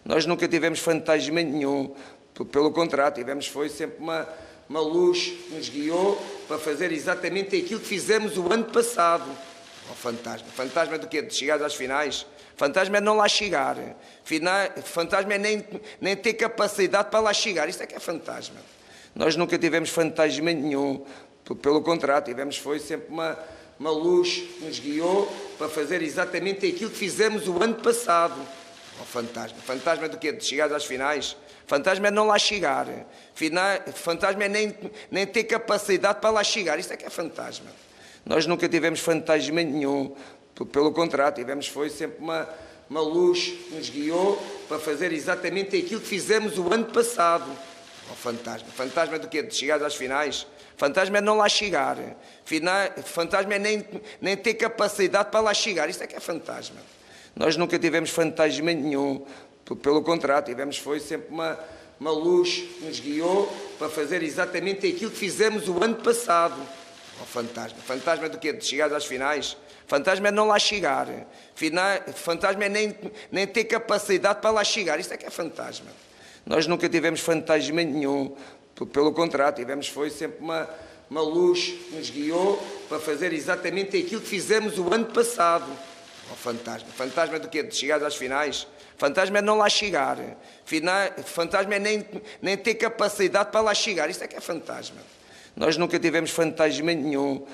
Nós nunca tivemos fantasma nenhum, pelo contrário, foi sempre uma luz que nos guiou para fazer exatamente aquilo que fizemos o ano passado. Oh, fantasma. Fantasma do quê? De chegar às finais? Fantasma é não lá chegar. Fantasma é nem ter capacidade para lá chegar. Isto é que é fantasma. Nós nunca tivemos fantasma nenhum. Pelo contrário, foi sempre uma luz que nos guiou para fazer exatamente aquilo que fizemos o ano passado. Oh, fantasma. Fantasma do quê? De chegar às finais? Fantasma é não lá chegar. Fantasma é nem ter capacidade para lá chegar. Isto é que é fantasma. Nós nunca tivemos fantasma nenhum. Pelo contrário, foi sempre uma luz que nos guiou para fazer exatamente aquilo que fizemos o ano passado. Oh, fantasma. Fantasma do quê? De chegar às finais? Fantasma é não lá chegar. Fantasma é nem ter capacidade para lá chegar. Isto é que é fantasma. Nós nunca tivemos fantasma nenhum. Pelo contrário, foi sempre uma luz que nos guiou para fazer exatamente aquilo que fizemos o ano passado. Oh, fantasma. Fantasma do quê? De chegar às finais? Fantasma é não lá chegar. Fantasma é nem ter capacidade para lá chegar. Isto é que é fantasma. Nós nunca tivemos fantasma nenhum. Pelo contrário, foi sempre uma luz que nos guiou para fazer exatamente aquilo que fizemos o ano passado. Oh, fantasma. Fantasma do quê? De chegar às finais? Fantasma é não lá chegar. Fantasma é nem ter capacidade para lá chegar. Isto é que é fantasma. Nós nunca tivemos fantasma nenhum.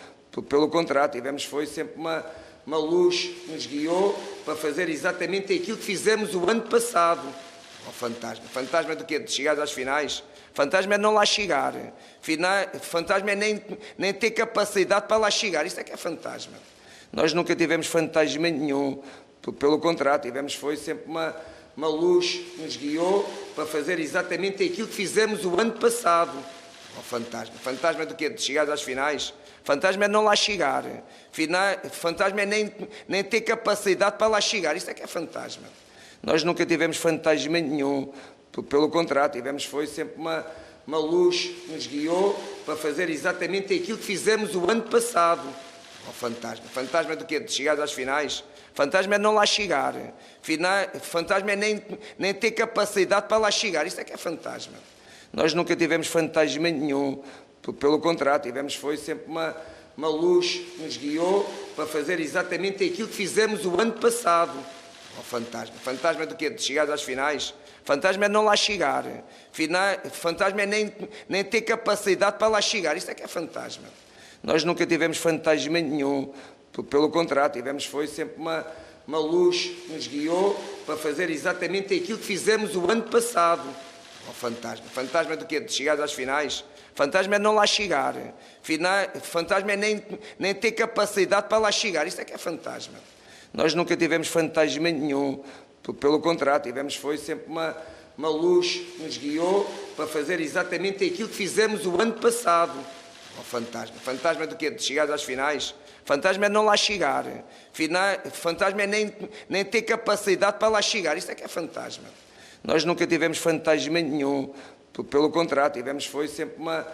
Pelo contrário, foi sempre uma luz que nos guiou para fazer exatamente aquilo que fizemos o ano passado. Oh, fantasma. Fantasma do quê? De chegar às finais? Fantasma é não lá chegar. Fantasma é nem ter capacidade para lá chegar. Isto é que é fantasma. Nós nunca tivemos fantasma nenhum. Pelo contrário, foi sempre uma luz que nos guiou para fazer exatamente aquilo que fizemos o ano passado. Oh, fantasma. Fantasma do quê? De chegar às finais? Fantasma é não lá chegar. Fantasma é nem ter capacidade para lá chegar. Isto é que é fantasma. Nós nunca tivemos fantasma nenhum. Pelo contrário, foi sempre uma luz que nos guiou para fazer exatamente aquilo que fizemos o ano passado. Oh, fantasma. Fantasma do quê? De chegar às finais? Fantasma é não lá chegar. Fantasma é nem ter capacidade para lá chegar. Isto é que é fantasma. Nós nunca tivemos fantasma nenhum. Pelo contrário, foi sempre uma luz que nos guiou para fazer exatamente aquilo que fizemos o ano passado. Oh, fantasma. Fantasma do quê? De chegar às finais? Fantasma é não lá chegar. Fantasma é nem ter capacidade para lá chegar. Isto é que é fantasma. Nós nunca tivemos fantasma nenhum. Pelo contrário, foi sempre uma luz que nos guiou para fazer exatamente aquilo que fizemos o ano passado. Oh, fantasma. Fantasma do quê? De chegar às finais? Fantasma é não lá chegar. Fantasma é nem ter capacidade para lá chegar. Isto é que é fantasma. Nós nunca tivemos fantasma nenhum. Pelo contrário, foi sempre uma luz que nos guiou para fazer exatamente aquilo que fizemos o ano passado. Oh, fantasma. Fantasma do quê? De chegar às finais? Fantasma é não lá chegar. Fantasma é nem ter capacidade para lá chegar. Isto é que é fantasma. Nós nunca tivemos fantasma nenhum. Pelo contrário, foi sempre uma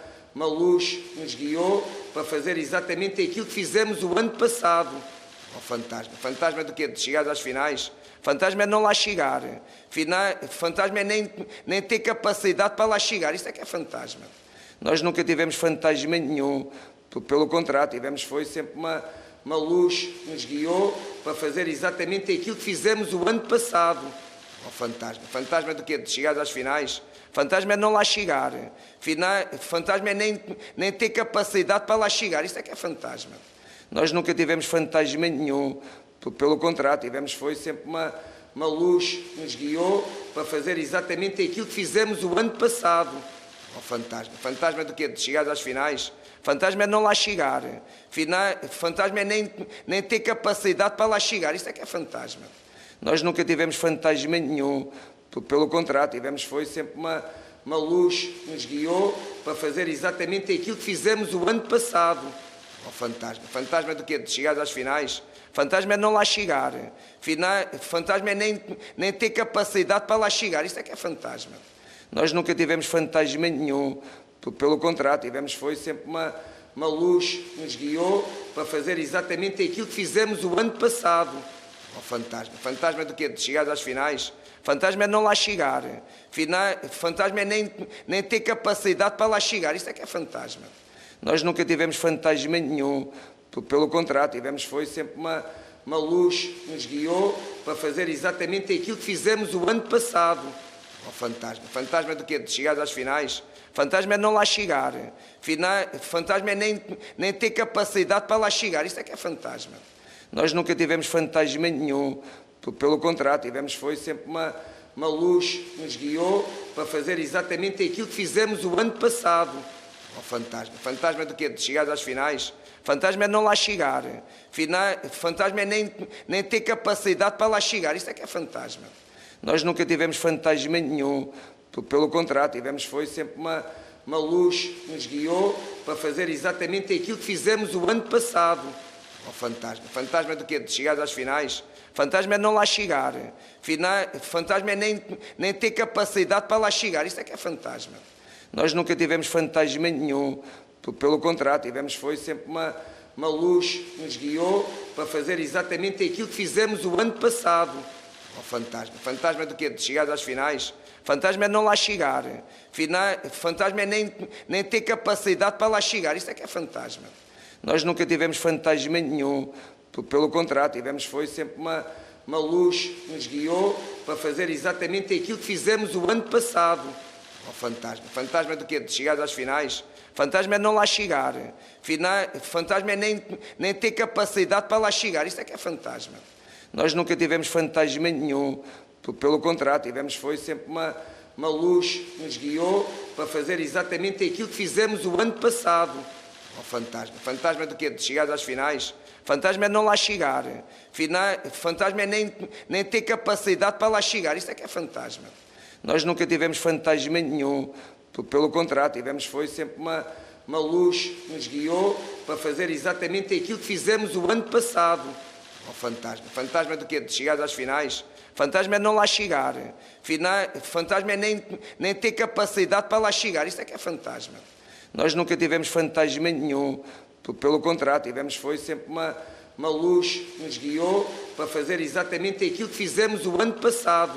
luz que nos guiou para fazer exatamente aquilo que fizemos o ano passado. Oh, fantasma. Fantasma do quê? De chegar às finais? Fantasma é não lá chegar. Fantasma é nem ter capacidade para lá chegar. Isto é que é fantasma. Nós nunca tivemos fantasma nenhum. Pelo contrário, foi sempre uma luz que nos guiou para fazer exatamente aquilo que fizemos o ano passado. Oh, fantasma. Fantasma do quê? De chegar às finais? Fantasma é não lá chegar. Fantasma é nem ter capacidade para lá chegar. Isto é que é fantasma. Nós nunca tivemos fantasma nenhum. Pelo contrário, foi sempre uma luz que nos guiou para fazer exatamente aquilo que fizemos o ano passado. Oh, fantasma. Fantasma do quê? De chegar às finais? Fantasma é não lá chegar. Fantasma é nem ter capacidade para lá chegar. Isto é que é fantasma. Nós nunca tivemos fantasma nenhum. Pelo contrário, foi sempre uma luz que nos guiou para fazer exatamente aquilo que fizemos o ano passado. Oh, fantasma. Fantasma do quê? De chegar às finais? Fantasma é não lá chegar. Fantasma é nem ter capacidade para lá chegar. Isto é que é fantasma. Nós nunca tivemos fantasma nenhum. Pelo contrário, foi sempre uma luz que nos guiou para fazer exatamente aquilo que fizemos o ano passado. Oh, fantasma. Fantasma do quê? De chegar às finais? Fantasma é não lá chegar. Fantasma é nem ter capacidade para lá chegar. Isto é que é fantasma. Nós nunca tivemos fantasma nenhum. Pelo contrário, foi sempre uma luz que nos guiou para fazer exatamente aquilo que fizemos o ano passado. Oh, fantasma. Fantasma do quê? De chegar às finais? Fantasma é não lá chegar. Fantasma é nem ter capacidade para lá chegar. Isto é que é fantasma. Nós nunca tivemos fantasma nenhum. Pelo contrário, foi sempre uma luz que nos guiou para fazer exatamente aquilo que fizemos o ano passado. Oh, fantasma. Fantasma do quê? De chegar às finais? Fantasma é não lá chegar. Fantasma é nem ter capacidade para lá chegar. Isto é que é fantasma. Nós nunca tivemos fantasma nenhum. Pelo contrário, foi sempre uma luz que nos guiou para fazer exatamente aquilo que fizemos o ano passado. Oh, fantasma. Fantasma do quê? De chegar às finais? Fantasma é não lá chegar. Fantasma é nem ter capacidade para lá chegar. Isto é que é fantasma. Nós nunca tivemos fantasma nenhum. Pelo contrário, foi sempre uma luz que nos guiou para fazer exatamente aquilo que fizemos o ano passado. Oh, fantasma. Fantasma do quê? De chegar às finais? Fantasma é não lá chegar. Fantasma é nem ter capacidade para lá chegar. Isto é que é fantasma. Nós nunca tivemos fantasma nenhum. Pelo contrário, foi sempre uma luz que nos guiou para fazer exatamente aquilo que fizemos o ano passado. Oh, fantasma. Fantasma do quê? De chegar às finais? Fantasma é não lá chegar. Fantasma é nem ter capacidade para lá chegar. Isto é que é fantasma. Nós nunca tivemos fantasma nenhum. Pelo contrário, foi sempre uma luz que nos guiou para fazer exatamente aquilo que fizemos o ano passado. Oh, fantasma. Fantasma do quê? De chegar às finais? Fantasma é não lá chegar. Fantasma é nem ter capacidade para lá chegar. Isto é que é fantasma. Nós nunca tivemos fantasma nenhum. Pelo contrário, foi sempre uma luz que nos guiou para fazer exatamente aquilo que fizemos o ano passado. Oh, fantasma. Fantasma do quê? De chegar às finais? Fantasma é não lá chegar. Fantasma é nem ter capacidade para lá chegar. Isto é que é fantasma. Nós nunca tivemos fantasma nenhum. Pelo contrário, foi sempre uma luz que nos guiou para fazer exatamente aquilo que fizemos o ano passado.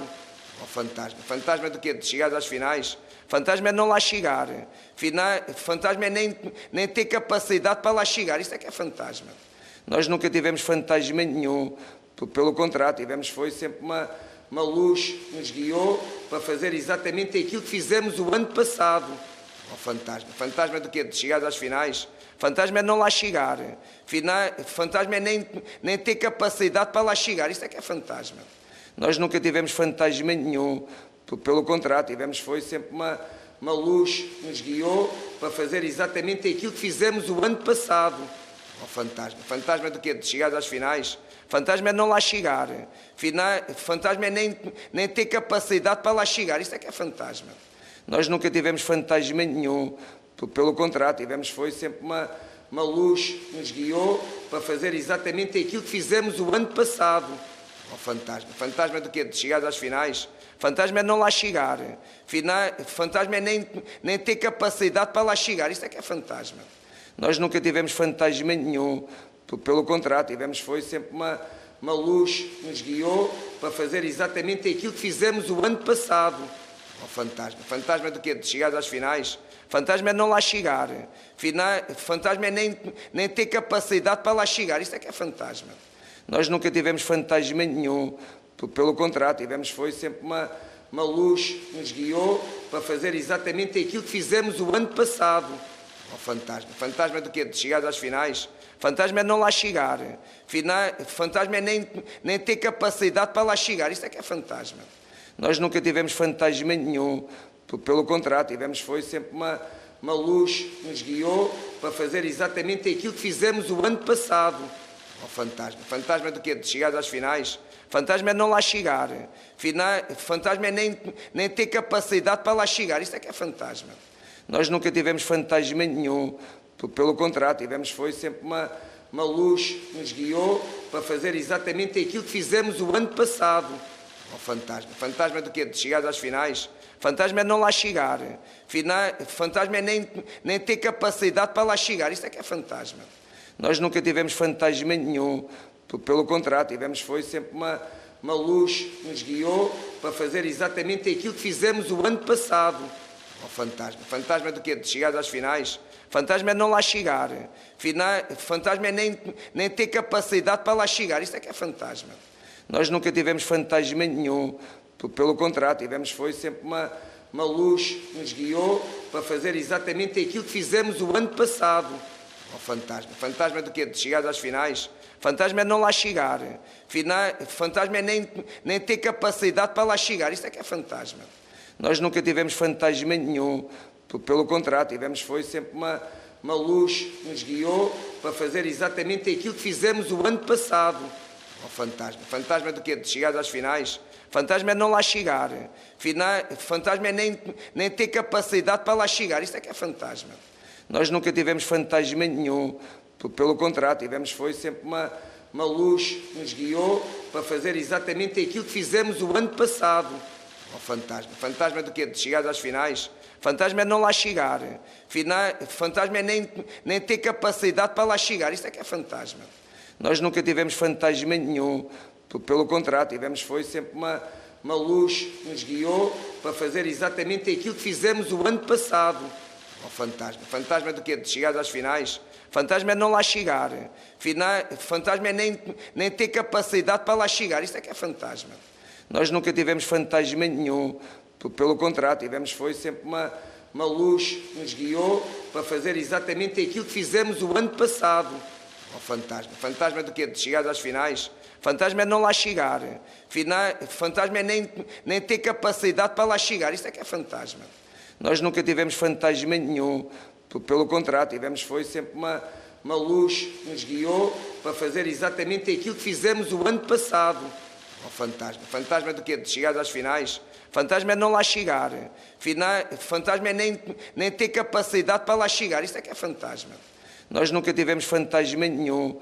Oh, fantasma. Fantasma do quê? De chegar às finais? Fantasma é não lá chegar. Fantasma é nem ter capacidade para lá chegar. Isto é que é fantasma. Nós nunca tivemos fantasma nenhum. Pelo contrário, foi sempre uma luz que nos guiou para fazer exatamente aquilo que fizemos o ano passado. Oh, fantasma. Fantasma do quê? De chegar às finais? Fantasma é não lá chegar. Fantasma é nem ter capacidade para lá chegar. Isto é que é fantasma. Nós nunca tivemos fantasma nenhum. Pelo contrário, foi sempre uma luz que nos guiou para fazer exatamente aquilo que fizemos o ano passado. Oh, fantasma. Fantasma do quê? De chegar às finais? Fantasma é não lá chegar. Fantasma é nem ter capacidade para lá chegar. Isto é que é fantasma. Nós nunca tivemos fantasma nenhum. Pelo contrário, foi sempre uma luz que nos guiou para fazer exatamente aquilo que fizemos o ano passado. Oh, fantasma. Fantasma do quê? De chegar às finais? Fantasma é não lá chegar. Fantasma é nem ter capacidade para lá chegar. Isto é que é fantasma. Nós nunca tivemos fantasma nenhum. Pelo contrário, foi sempre uma luz que nos guiou para fazer exatamente aquilo que fizemos o ano passado. Oh, fantasma. Fantasma do quê? De chegar às finais? Fantasma é não lá chegar. Fantasma é nem ter capacidade para lá chegar. Isto é que é fantasma. Nós nunca tivemos fantasma nenhum. Pelo contrário, foi sempre uma luz que nos guiou para fazer exatamente aquilo que fizemos o ano passado. Oh, fantasma. Fantasma do quê? De chegar às finais? Fantasma é não lá chegar. Fantasma é nem ter capacidade para lá chegar. Isto é que é fantasma. Nós nunca tivemos fantasma nenhum. Pelo contrário, foi sempre uma luz que nos guiou para fazer exatamente aquilo que fizemos o ano passado. Oh, fantasma. Fantasma do quê? De chegar às finais? Fantasma é não lá chegar. Fantasma é nem ter capacidade para lá chegar. Isto é que é fantasma. Nós nunca tivemos fantasma nenhum. Pelo contrário, foi sempre uma luz que nos guiou para fazer exatamente aquilo que fizemos o ano passado. Oh, fantasma. Fantasma do quê? De chegar às finais? Fantasma é não lá chegar. Fantasma é nem ter capacidade para lá chegar. Isto é que é fantasma. Nós nunca tivemos fantasma nenhum. Pelo contrário, foi sempre uma luz que nos guiou para fazer exatamente aquilo que fizemos o ano passado. O fantasma. Fantasma do quê? De chegar às finais? Fantasma é não lá chegar. Fantasma é nem ter capacidade para lá chegar. Isto é que é fantasma. Nós nunca tivemos fantasma nenhum. Pelo contrário, foi sempre uma luz que nos guiou para fazer exatamente aquilo que fizemos o ano passado. O fantasma. Fantasma do quê? De chegar às finais? Fantasma é não lá chegar. Fantasma é nem ter capacidade para lá chegar. Isto é que é fantasma. Nós nunca tivemos fantasma nenhum. Pelo contrário, foi sempre uma luz que nos guiou para fazer exatamente aquilo que fizemos o ano passado. O fantasma. Fantasma do quê? De chegar às finais? Fantasma é não lá chegar. Fantasma é nem ter capacidade para lá chegar. Isto é que é fantasma. Nós nunca tivemos fantasma nenhum. Pelo contrário, foi sempre uma luz que nos guiou para fazer exatamente aquilo que fizemos o ano passado. O fantasma. Fantasma do quê? De chegar às finais? Fantasma é não lá chegar. Fantasma é nem ter capacidade para lá chegar. Isto é que é fantasma. Nós nunca tivemos fantasma nenhum. Pelo contrário, foi sempre uma luz que nos guiou para fazer exatamente aquilo que fizemos o ano passado. O fantasma. Fantasma do quê? De chegar às finais? Fantasma é não lá chegar. Fantasma é nem ter capacidade para lá chegar. Isto é que é fantasma. Nós nunca tivemos fantasma nenhum. Pelo contrário, foi sempre uma luz que nos guiou para fazer exatamente aquilo que fizemos o ano passado. O fantasma. Fantasma do quê? De chegar às finais? Fantasma é não lá chegar. Fantasma é nem ter capacidade para lá chegar. Isto é que é fantasma. Nós nunca tivemos fantasma nenhum. Pelo contrário, foi sempre uma luz que nos guiou para fazer exatamente aquilo que fizemos o ano passado. O fantasma. Fantasma do quê? De chegar às finais? Fantasma é não lá chegar. Fantasma é nem ter capacidade para lá chegar. Isto é que é fantasma. Nós nunca tivemos fantasma nenhum.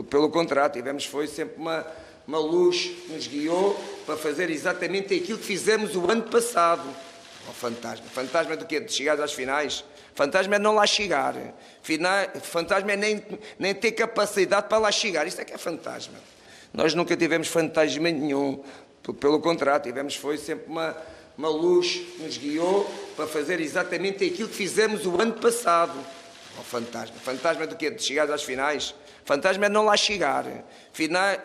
Pelo contrário, foi sempre uma luz que nos guiou para fazer exatamente aquilo que fizemos o ano passado. O fantasma. Fantasma do quê? De chegar às finais? Fantasma é não lá chegar. Fantasma é nem ter capacidade para lá chegar. Isto é que é fantasma. Nós nunca tivemos fantasma nenhum. Pelo contrário, foi sempre uma luz que nos guiou para fazer exatamente aquilo que fizemos o ano passado. O fantasma. Fantasma do quê? De chegar às finais? Fantasma é não lá chegar.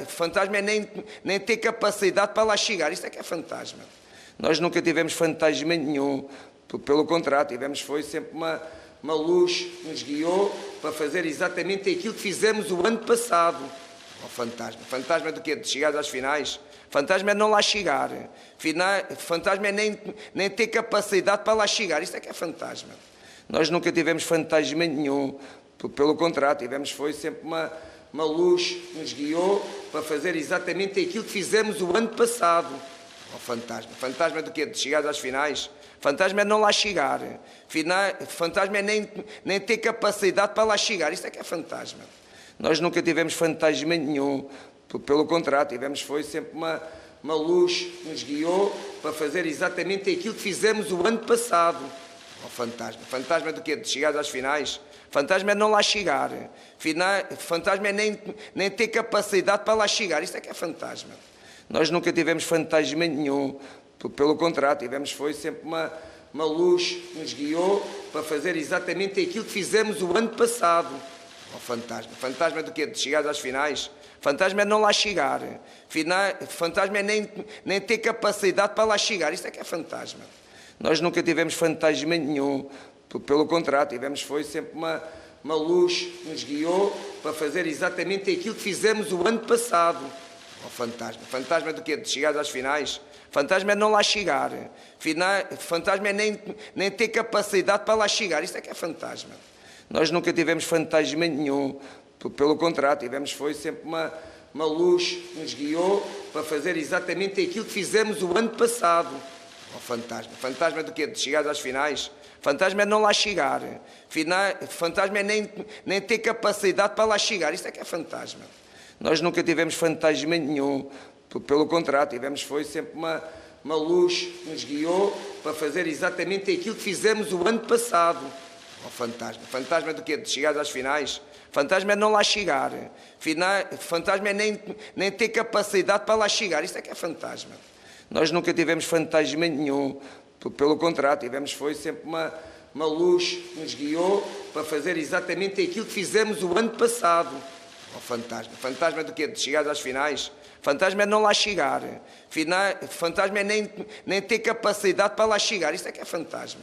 Fantasma é nem ter capacidade para lá chegar. Isto é que é fantasma. Nós nunca tivemos fantasma nenhum. Pelo contrário, foi sempre uma luz que nos guiou para fazer exatamente aquilo que fizemos o ano passado. O fantasma. Fantasma do quê? De chegar às finais? Fantasma é não lá chegar. Fantasma é nem ter capacidade para lá chegar. Isto é que é fantasma. Nós nunca tivemos fantasma nenhum. Pelo contrário, foi sempre uma luz que nos guiou para fazer exatamente aquilo que fizemos o ano passado. O fantasma. Fantasma do quê? De chegar às finais? Fantasma é não lá chegar. Fantasma é nem ter capacidade para lá chegar. Isto é que é fantasma. Nós nunca tivemos fantasma nenhum. Pelo contrário, foi sempre uma luz que nos guiou para fazer exatamente aquilo que fizemos o ano passado. O fantasma. Fantasma do quê? De chegar às finais? Fantasma é não lá chegar. Fantasma é nem ter capacidade para lá chegar. Isto é que é fantasma. Nós nunca tivemos fantasma nenhum. Pelo contrário, foi sempre uma luz que nos guiou para fazer exatamente aquilo que fizemos o ano passado. O fantasma. Fantasma do quê? De chegar às finais? Fantasma é não lá chegar. Fantasma é nem ter capacidade para lá chegar. Isto é que é fantasma. Nós nunca tivemos fantasma nenhum. Pelo contrário, foi sempre uma luz que nos guiou para fazer exatamente aquilo que fizemos o ano passado. O fantasma. Fantasma do quê? De chegar às finais? Fantasma é não lá chegar. Fantasma é nem ter capacidade para lá chegar. Isto é que é fantasma. Nós nunca tivemos fantasma nenhum. Pelo contrário, foi sempre uma luz que nos guiou para fazer exatamente aquilo que fizemos o ano passado. O fantasma. Fantasma do quê? De chegar às finais? Fantasma é não lá chegar. Fantasma é nem ter capacidade para lá chegar. Isto é que é fantasma. Nós nunca tivemos fantasma nenhum. Pelo contrário, foi sempre uma luz que nos guiou para fazer exatamente aquilo que fizemos o ano passado. O Oh, fantasma. Fantasma do quê? De chegar às finais? Fantasma é não lá chegar. Fantasma é nem ter capacidade para lá chegar. Isto é que é fantasma. Nós nunca tivemos fantasma nenhum. Pelo contrário, foi sempre uma luz que nos guiou para fazer exatamente aquilo que fizemos o ano passado. Oh, fantasma. Fantasma do quê? De chegar às finais? Fantasma é não lá chegar. Fantasma é nem ter capacidade para lá chegar. Isto é que é fantasma.